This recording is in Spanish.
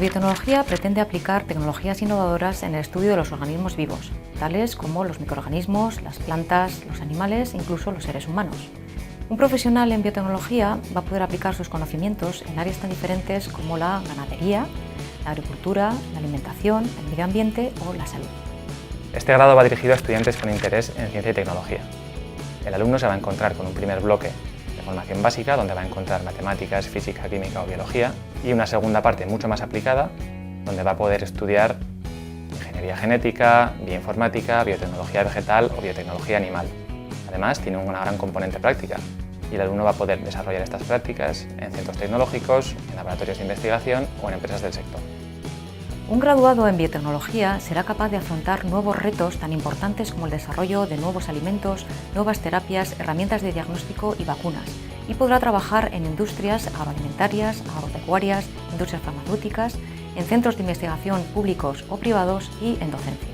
biotecnología pretende aplicar tecnologías innovadoras en el estudio de los organismos vivos, tales como los microorganismos, las plantas, los animales e incluso los seres humanos. Un profesional en biotecnología va a poder aplicar sus conocimientos en áreas tan diferentes como la ganadería, la agricultura, la alimentación, el medio ambiente o la salud. Este grado va dirigido a estudiantes con interés en ciencia y tecnología. El alumno se va a encontrar con un primer bloque de formación básica, donde va a encontrar matemáticas, física, química o biología, y una segunda parte mucho más aplicada, donde va a poder estudiar ingeniería genética, bioinformática, biotecnología vegetal o biotecnología animal. Además, tiene una gran componente práctica y el alumno va a poder desarrollar estas prácticas en centros tecnológicos, en laboratorios de investigación o en empresas del sector. Un graduado en biotecnología será capaz de afrontar nuevos retos tan importantes como el desarrollo de nuevos alimentos, nuevas terapias, herramientas de diagnóstico y vacunas, y podrá trabajar en industrias agroalimentarias, agropecuarias, industrias farmacéuticas, en centros de investigación públicos o privados y en docencia.